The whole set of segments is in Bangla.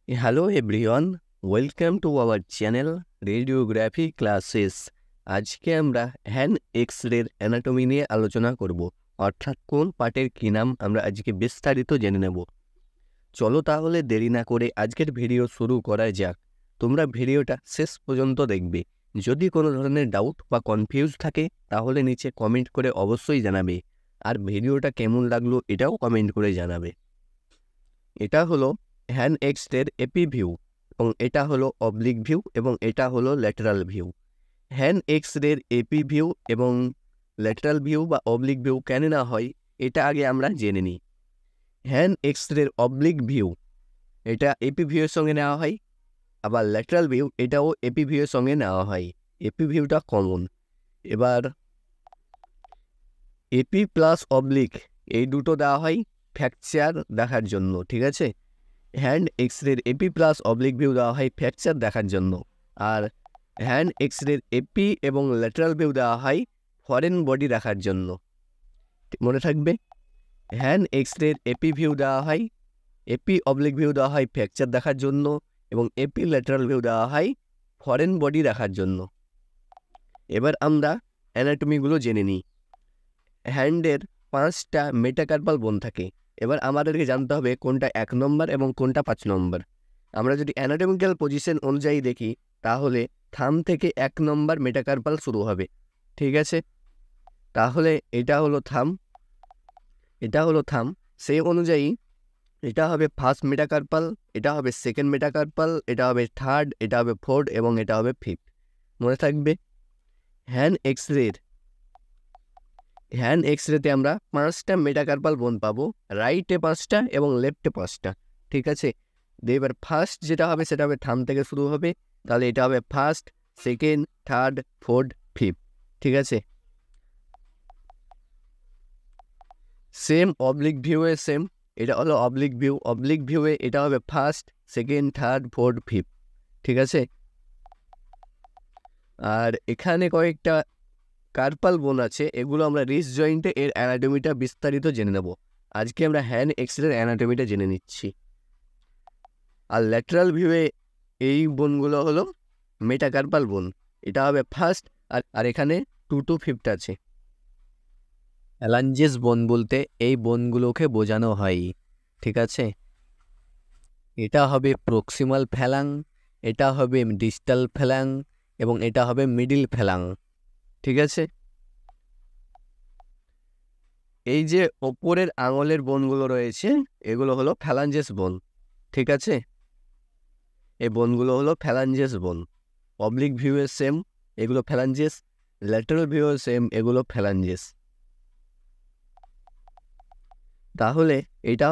Hello everyone, welcome to our channel radiography classes. আজকে আমরা হ্যান্ড এক্স-রের অ্যানাটমি নিয়ে আলোচনা করব, অর্থাৎ কোন পার্টের কী নাম আমরা আজকে বিস্তারিত জেনে নেব। চলো তাহলে দেরি না করে আজকের ভিডিও শুরু করা যাক। তোমরা ভিডিওটা শেষ পর্যন্ত দেখবে। যদি কোনো ধরনের ডাউট বা কনফিউজ থাকে তাহলে নিচে কমেন্ট করে অবশ্যই জানাবে, আর ভিডিওটা কেমন লাগলো এটাও কমেন্ট করে জানাবে। এটা হলো হ্যান্ড এক্স-রের এপি ভিউ, এবং এটা হলো অবলিক ভিউ, এবং এটা হলো ল্যাটারাল ভিউ। হ্যান্ড এক্স-রের এপি ভিউ এবং ল্যাটারাল ভিউ বা অবলিক ভিউ কেন না হয় এটা আগে আমরা জেনে নিই। হ্যান্ড এক্স-রের অবলিক ভিউ এটা এপি ভিউয়ের সঙ্গে নেওয়া হয়, আবার ল্যাটারাল ভিউ এটাও এপি ভিউয়ের সঙ্গে নেওয়া হয়। এপি ভিউটা কমন। এবার এপি প্লাস অবলিক এই দুটো দেওয়া হয় ফ্র্যাকচার দেখার জন্য, ঠিক আছে। হ্যান্ড এক্স-রের এপি প্লাস অবলিক ভিউ দেওয়া হয় ফ্র্যাকচার দেখার জন্য, আর হ্যান্ড এক্স-রের এপি এবং ল্যাটারাল ভিউ দেওয়া হয় ফরেন বডি দেখার জন্য। মনে থাকবে, হ্যান্ড এক্স-রের এপি ভিউ দেওয়া হয়, এপি অবলিক ভিউ দেওয়া হয় ফ্র্যাকচার দেখার জন্য, এবং এপি ল্যাটারাল ভিউ দেওয়া হয় ফরেন বডি দেখার জন্য। এবার আমরা অ্যানাটমিগুলো জেনে নিই। হ্যান্ডের 5টা মেটাকার্পাল বোন থাকে। এবার আমাদেরকে জানতে হবে কোনটা 1 নম্বর এবং কোনটা 5 নম্বর। আমরা যদি অ্যানাটমিক্যাল পজিশন অনুযায়ী দেখি তাহলে থাম থেকে 1 নম্বর মেটাকার্পাল শুরু হবে, ঠিক আছে। তাহলে এটা হলো থাম, এটা হলো থাম। সেই অনুযায়ী এটা হবে ফার্স্ট মেটাকার্পাল, এটা হবে সেকেন্ড মেটাকার্পাল, এটা হবে থার্ড, এটা হবে ফোর্থ, এবং এটা হবে ফিফথ। মনে থাকবে, হ্যান্ড এক্স-রেতে আমরা 5টা মেটাকার্পাল বোন পাবো, রাইটে 5টা এবং লেফটে 5টা, ঠিক আছে। এবার ফার্স্ট যেটা হবে সেটা হবে থাম থেকে শুরু হবে, তাহলে এটা হবে first, second, third, fourth, fifth, ঠিক আছে। সেম অবলিক ভিউয়ে সেম, এটা হলো অবলিক ভিউয়ে এটা হবে first, second, third, fourth, fifth, ঠিক আছে। আর এখানে কয়েকটা কার্পাল বোন আছে, এগুলো আমরা রিস্ট জয়েন্টে এর অ্যানাটমিটা বিস্তারিত জেনে নেব। আজকে আমরা হ্যান্ড এক্স-রের অ্যানাটমিটা জেনে নিচ্ছি। আর ল্যাটারাল ভিউয়ে এই বোনগুলো হলো মেটাকার্পাল বোন, এটা হবে ফার্স্ট, আর এখানে 2 to 5 আছে। ফ্যালাঞ্জেস বোন বলতে এই বোনগুলোকে বোঝানো হয়, ঠিক আছে। এটা হবে প্রক্সিমাল ফ্যালাং, এটা হবে ডিস্টাল ফ্যালাং, এবং এটা হবে মিডিল ফ্যালাং, ঠিক আছে। এই যে ওপরের আঙুলের বোনগুলো রয়েছে এগুলো হলো ফ্যালাঞ্জেস বোন, ঠিক আছে। এই বোনগুলো হলো ফ্যালাঞ্জেস বোন। অবলিক ভিউয়ে সেম, এগুলো ফ্যালাঞ্জেস, ল্যাটারাল ভিউয়ে সেম, এগুলো ফ্যালাঞ্জেস। তাহলে এটা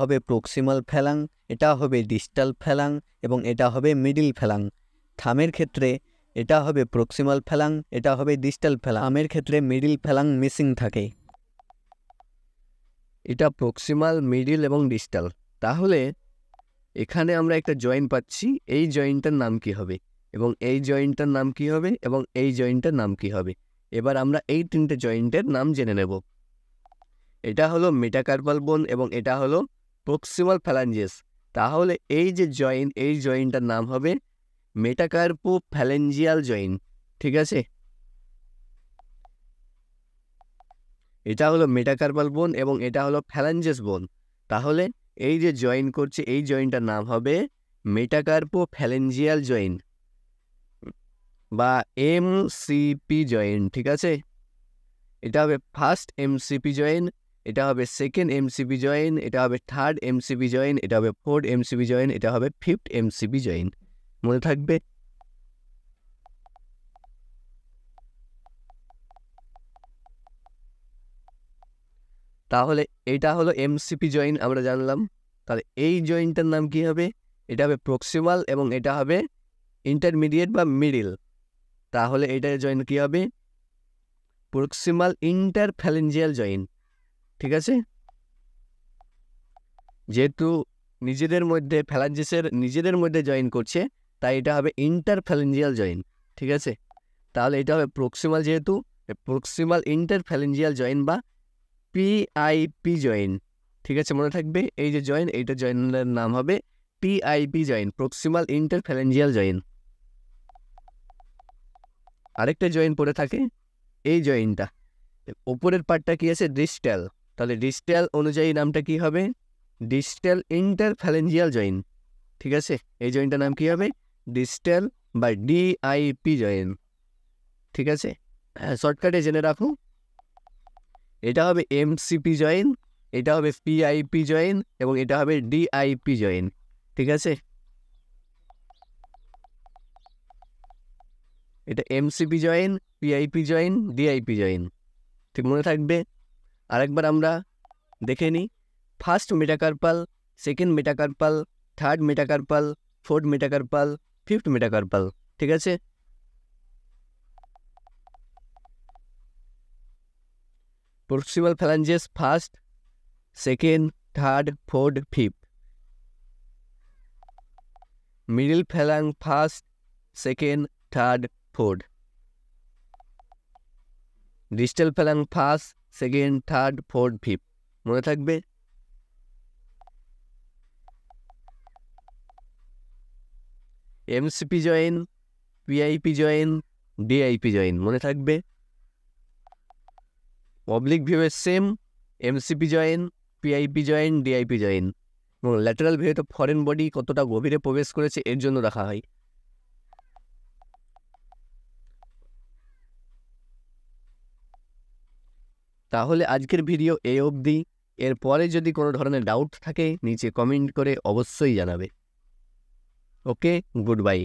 হবে প্রক্সিমাল ফ্যালাং, এটা হবে ডিস্টাল ফ্যালাং, এবং এটা হবে মিডিল ফ্যালাং। থামের ক্ষেত্রে এটা হবে প্রক্সিমাল ফ্যালাং, এটা হবে ডিস্টাল ফ্যালাং। থামের ক্ষেত্রে মিডিল ফ্যালাং মিসিং থাকে। এটা প্রক্সিমাল, মিডিল এবং ডিস্টাল। তাহলে এখানে আমরা একটা জয়েন্ট পাচ্ছি, এই জয়েন্টটার নাম কি হবে, এবং এই জয়েন্টটার নাম কি হবে, এবং এই জয়েন্টটার নাম কি হবে। এবার আমরা এই 3টে জয়েন্টের নাম জেনে নেব। এটা হলো মেটাকার্পাল বোন এবং এটা হলো প্রক্সিমাল ফ্যালাঞ্জেস। তাহলে এই যে জয়েন্ট, এই জয়েন্টটার নাম হবে মেটাকার্পো ফ্যালেঞ্জিয়াল জয়েন্ট, ঠিক আছে। এটা হলো মেটাকার্পাল বোন এবং এটা হলো ফ্যালাঞ্জেস বোন। তাহলে এই যে জয়েন্ট করছে এই জয়েন্টটার নাম হবে মেটাকার্পো ফ্যালেঞ্জিয়াল জয়েন্ট বা এমসিপি জয়েন্ট, ঠিক আছে। এটা হবে ফার্স্ট এমসিপি জয়েন্ট, এটা হবে সেকেন্ড এমসিপি জয়েন্ট, এটা হবে থার্ড এমসিপি জয়েন্ট, এটা হবে ফোর্থ এমসিপি জয়েন্ট, এটা হবে ফিফথ এমসিপি জয়েন্ট। মনে থাকবে। তাহলে এটা হলো এমসিপি জয়েন্ট আমরা জানলাম। তাহলে এই জয়েন্টটার নাম কি হবে, এটা হবে প্রক্সিমাল এবং এটা হবে ইন্টারমিডিয়েট বা মিডিল। তাহলে এটার জয়েন্ট কি হবে, প্রক্সিমাল ইন্টারফ্যালেঞ্জিয়াল জয়েন্ট, ঠিক আছে। যেহেতু নিজেদের মধ্যে ফ্যালাঞ্জেসের নিজেদের মধ্যে জয়েন করছে তাই এটা হবে ইন্টারফ্যালেঞ্জিয়াল জয়েন্ট, ঠিক আছে। তাহলে এটা হবে প্রক্সিমাল, যেহেতু প্রক্সিমাল ইন্টারফ্যালেঞ্জিয়াল জয়েন্ট বা পিআইপি জয়েন্ট, ঠিক আছে। মনে থাকবে এই যে জয়েন্ট, এইটা জয়েন্টের নাম হবে PIP জয়েন, প্রক্সিমাল ইন্টারফ্যালেঞ্জিয়াল জয়েন। আরেকটা জয়েন পড়ে থাকে, এই জয়েনটা ওপরের পার্টটা কি আছে, ডিস্টাল, তাহলে ডিস্টাল অনুযায়ী নামটা কি হবে, ডিস্টাল ইন্টারফ্যালেঞ্জিয়াল জয়েন। ঠিক আছে, এই জয়েনটার নাম কি হবে, ডিস্টাল বা DIP জয়েন। ঠিক আছে, শর্টকাটে জেনে রাখো, এটা হবে MCP জয়েন, এটা হবে PIP জয়েন এবং এটা হবে DIP জয়েন। ঠিক আছে, এটা MCP joint, PIP joint, DIP joint, ঠিক মনে থাকবে। আরেকবার আমরা দেখে নিই, first metacarpal, second metacarpal, third metacarpal, fourth metacarpal, fifth metacarpal. ঠিক আছে, proximal phalanges first, second, third, fourth, fifth. Middle phalanx first, second, third, fourth. Distal phalanx first, second, third, fourth, fifth. মনে থাকবে। MCP joint, PIP joint, DIP joint মনে থাকবে। অবলিক ভিউয়ের same, MCP joint, PIP joint, DIP joint. এবং ল্যাটারাল ভিউয়ে তো ফরেন বডি কতটা গভীরে প্রবেশ করেছে এর জন্য রাখা হয়। তাহলে আজকের ভিডিও এই অবধি। এরপরে যদি কোনো ধরনের ডাউট থাকে নিচে কমেন্ট করে অবশ্যই জানাবে। ওকে, গুড বাই।